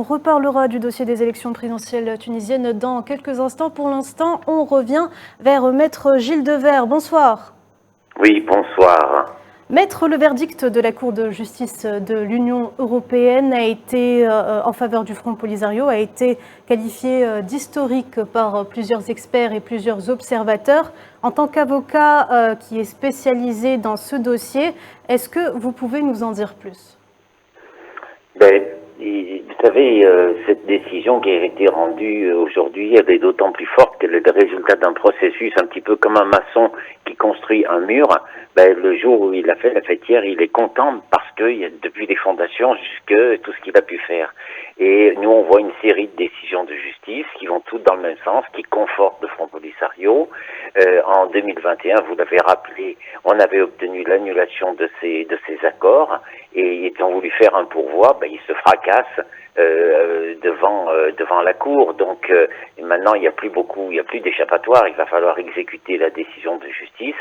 reparlera du dossier des élections présidentielles tunisiennes dans quelques instants. Pour l'instant, on revient vers Maître Gilles Devers. Bonsoir. Oui, bonsoir. Maître, le verdict de la Cour de justice de l'Union européenne a été, en faveur du Front Polisario, a été qualifié d'historique par plusieurs experts et plusieurs observateurs. En tant qu'avocat qui est spécialisé dans ce dossier, est-ce que vous pouvez nous en dire plus ? Vous savez, cette décision qui a été rendue aujourd'hui, elle est d'autant plus forte qu'elle est le résultat d'un processus un petit peu comme un maçon qui construit un mur. Le jour où il a fait la fêtière, il est content parce que depuis les fondations jusque tout ce qu'il a pu faire. Et nous, on voit une série de décisions de justice qui vont toutes dans le même sens, qui confortent le Front Polisario. En 2021, vous l'avez rappelé, on avait obtenu l'annulation de ces accords et ils ont voulu faire un pourvoi, ils se fracassent devant la Cour. Donc maintenant, il n'y a plus d'échappatoire. Il va falloir exécuter la décision de justice.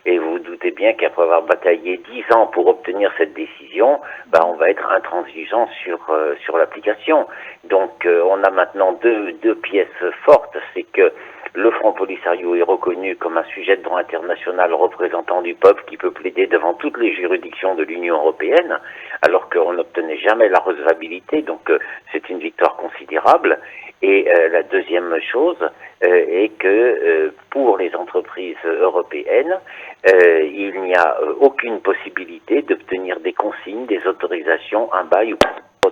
Et vous vous doutez bien qu'après avoir bataillé 10 ans pour obtenir cette décision, on va être intransigeant sur l'application. Donc on a maintenant deux pièces fortes, c'est que le Front Polisario est reconnu comme un sujet de droit international représentant du peuple qui peut plaider devant toutes les juridictions de l'Union européenne, alors qu'on n'obtenait jamais la recevabilité, donc c'est une victoire considérable. Et la deuxième chose est que pour les entreprises européennes, il n'y a aucune possibilité d'obtenir des consignes, des autorisations, un bail ou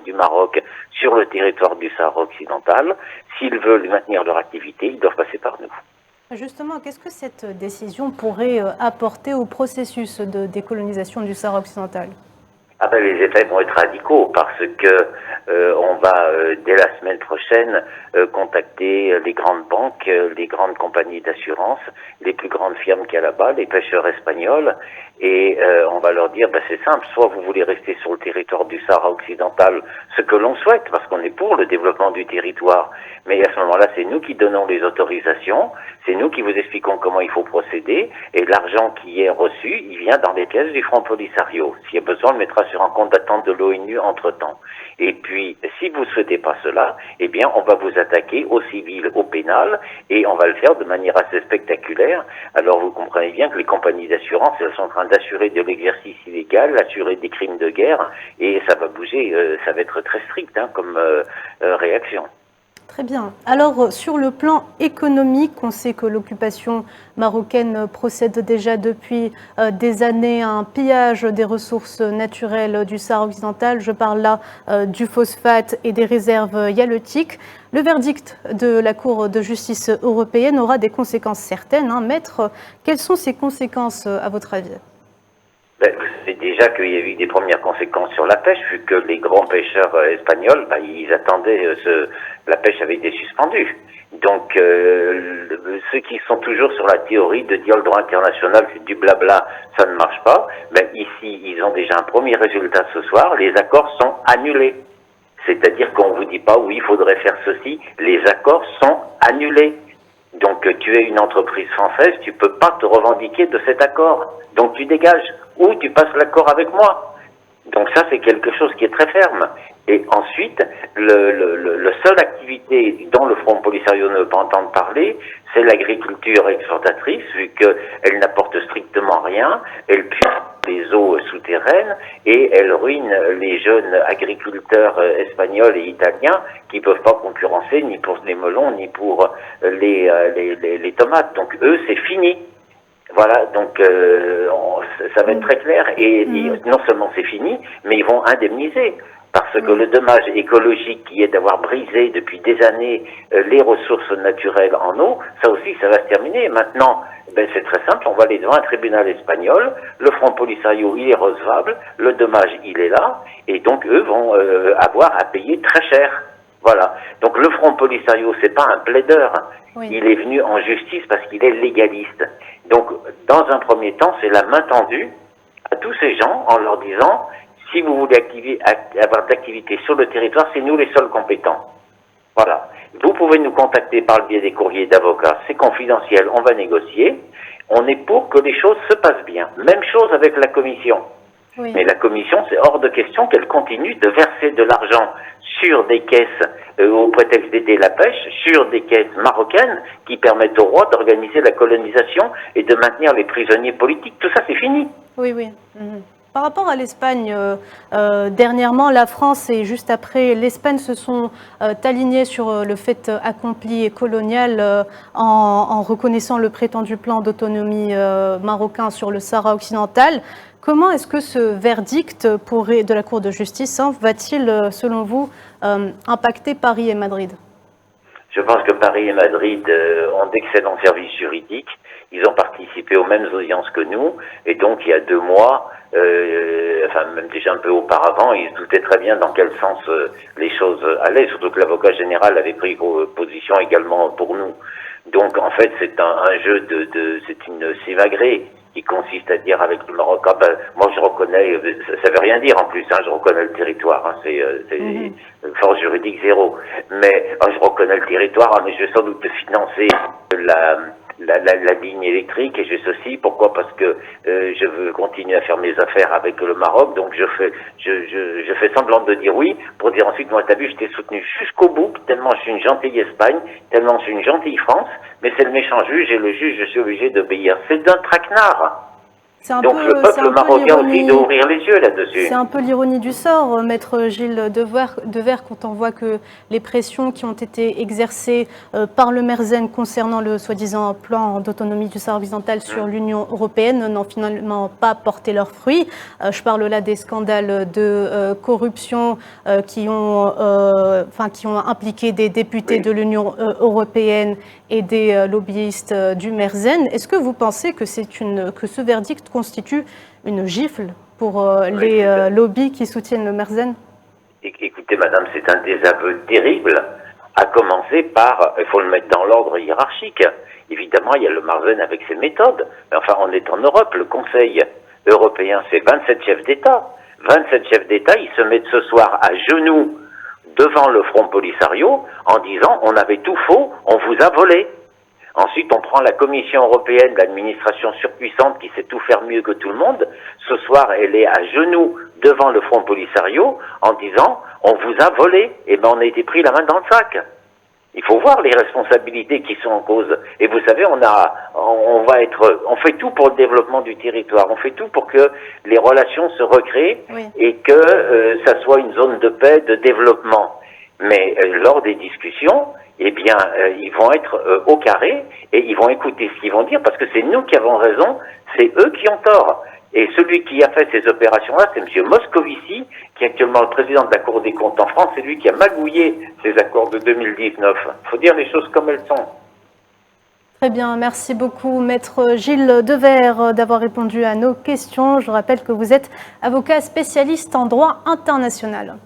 du Maroc sur le territoire du Sahara occidental. S'ils veulent maintenir leur activité, ils doivent passer par nous. Justement, qu'est-ce que cette décision pourrait apporter au processus de décolonisation du Sahara occidental ? Les effets vont être radicaux parce que on va dès la semaine prochaine contacter les grandes banques, les grandes compagnies d'assurance, les plus grandes firmes qu'il y a là-bas, les pêcheurs espagnols, et on va leur dire c'est simple, soit vous voulez rester sur le territoire du Sahara occidental, ce que l'on souhaite parce qu'on est pour le développement du territoire, mais à ce moment-là c'est nous qui donnons les autorisations, c'est nous qui vous expliquons comment il faut procéder, et l'argent qui est reçu, il vient dans les caisses du Front Polisario. S'il y a besoin, on le mettra sur un compte d'attente de l'ONU entre-temps. Et puis, si vous ne souhaitez pas cela, on va vous attaquer au civil, au pénal, et on va le faire de manière assez spectaculaire. Alors, vous comprenez bien que les compagnies d'assurance, elles sont en train d'assurer de l'exercice illégal, d'assurer des crimes de guerre, et ça va bouger, ça va être très strict comme réaction. Très bien. Alors, sur le plan économique, on sait que l'occupation marocaine procède déjà depuis des années à un pillage des ressources naturelles du Sahara occidental. Je parle là du phosphate et des réserves halieutiques. Le verdict de la Cour de justice européenne aura des conséquences certaines. Maître, quelles sont ces conséquences à votre avis ? C'est déjà qu'il y a eu des premières conséquences sur la pêche, vu que les grands pêcheurs espagnols, ils attendaient, la pêche avait été suspendue. Donc, ceux qui sont toujours sur la théorie de dire le droit international, c'est du blabla, ça ne marche pas, ici, ils ont déjà un premier résultat ce soir, les accords sont annulés. C'est-à-dire qu'on ne vous dit pas, oui, il faudrait faire ceci, les accords sont annulés. Donc, tu es une entreprise française, tu peux pas te revendiquer de cet accord. Donc, tu dégages. Ou tu passes l'accord avec moi. Donc, ça, c'est quelque chose qui est très ferme. Et ensuite, le seule activité dont le Front Polisario ne veut pas entendre parler, c'est l'agriculture exportatrice, vu qu'elle n'apporte strictement rien. Elle puise les eaux souterraines et elle ruine les jeunes agriculteurs espagnols et italiens qui peuvent pas concurrencer ni pour les melons ni pour les tomates. Donc eux, c'est fini. Voilà, donc ça va être très clair et non seulement c'est fini, mais ils vont indemniser. Parce que le dommage écologique qui est d'avoir brisé depuis des années les ressources naturelles en eau, ça aussi, ça va se terminer. Maintenant, c'est très simple, on va aller devant un tribunal espagnol, le Front Polisario, il est recevable, le dommage, il est là, et donc eux vont avoir à payer très cher. Voilà. Donc le Front Polisario, c'est pas un plaideur. Oui. Il est venu en justice parce qu'il est légaliste. Donc, dans un premier temps, c'est la main tendue à tous ces gens en leur disant si vous voulez avoir d'activité sur le territoire, c'est nous les seuls compétents. Voilà. Vous pouvez nous contacter par le biais des courriers d'avocats. C'est confidentiel, on va négocier. On est pour que les choses se passent bien. Même chose avec la commission. Oui. Mais la Commission, c'est hors de question qu'elle continue de verser de l'argent sur des caisses au prétexte d'aider la pêche, sur des caisses marocaines qui permettent au roi d'organiser la colonisation et de maintenir les prisonniers politiques. Tout ça, c'est fini. Oui, oui. Par rapport à l'Espagne, dernièrement, la France et juste après l'Espagne se sont alignés sur le fait accompli et colonial en reconnaissant le prétendu plan d'autonomie marocain sur le Sahara occidental. Comment est-ce que ce verdict de la Cour de justice va-t-il, selon vous, impacter Paris et Madrid? Je pense que Paris et Madrid ont d'excellents services juridiques. Ils ont participé aux mêmes audiences que nous. Et donc, il y a 2 mois, enfin même déjà un peu auparavant, ils se doutaient très bien dans quel sens les choses allaient. Surtout que l'avocat général avait pris position également pour nous. Donc, en fait, c'est un jeu c'est une simagrée qui consiste à dire avec le Maroc, ah ben, moi je reconnais, ça veut rien dire en plus, hein, je reconnais le territoire, hein, c'est force juridique 0, mais je reconnais le territoire, mais je vais sans doute financer la ligne électrique et j'ai ceci, pourquoi? Parce que je veux continuer à faire mes affaires avec le Maroc, donc je fais semblant de dire oui, pour dire ensuite, moi t'as vu, je t'ai soutenu jusqu'au bout, tellement je suis une gentille Espagne, tellement je suis une gentille France, mais c'est le méchant juge et le juge, je suis obligé d'obéir. C'est d'un traquenard. Donc le peuple marocain aussi doit ouvrir les yeux là-dessus. C'est un peu l'ironie du sort, maître Gilles Devers, quand on voit que les pressions qui ont été exercées par le Merzen concernant le soi-disant plan d'autonomie du Sahara occidental sur l'Union européenne n'ont finalement pas porté leurs fruits. Je parle là des scandales de corruption qui ont impliqué des députés de l'Union européenne et des lobbyistes du Merzen. Est-ce que vous pensez que ce verdict constitue une gifle pour les lobbies qui soutiennent le Merzen? Écoutez, madame, c'est un désaveu terrible, à commencer par, il faut le mettre dans l'ordre hiérarchique. Évidemment, il y a le Merzen avec ses méthodes, mais enfin, on est en Europe, le Conseil européen, c'est 27 chefs d'État. 27 chefs d'État, ils se mettent ce soir à genoux devant le Front Polisario en disant, on avait tout faux, on vous a volé. Ensuite, on prend la Commission européenne, l'administration surpuissante qui sait tout faire mieux que tout le monde. Ce soir, elle est à genoux devant le Front Polisario en disant « on vous a volé ». Eh bien, on a été pris la main dans le sac. Il faut voir les responsabilités qui sont en cause. Et vous savez, on fait tout pour le développement du territoire. On fait tout pour que les relations se recréent et que ça soit une zone de paix, de développement. Mais lors des discussions, eh bien, ils vont être au carré et ils vont écouter ce qu'ils vont dire parce que c'est nous qui avons raison, c'est eux qui ont tort. Et celui qui a fait ces opérations-là, c'est M. Moscovici, qui est actuellement le président de la Cour des comptes en France, c'est lui qui a magouillé ces accords de 2019. Il faut dire les choses comme elles sont. Très bien, merci beaucoup maître Gilles Devers d'avoir répondu à nos questions. Je rappelle que vous êtes avocat spécialiste en droit international.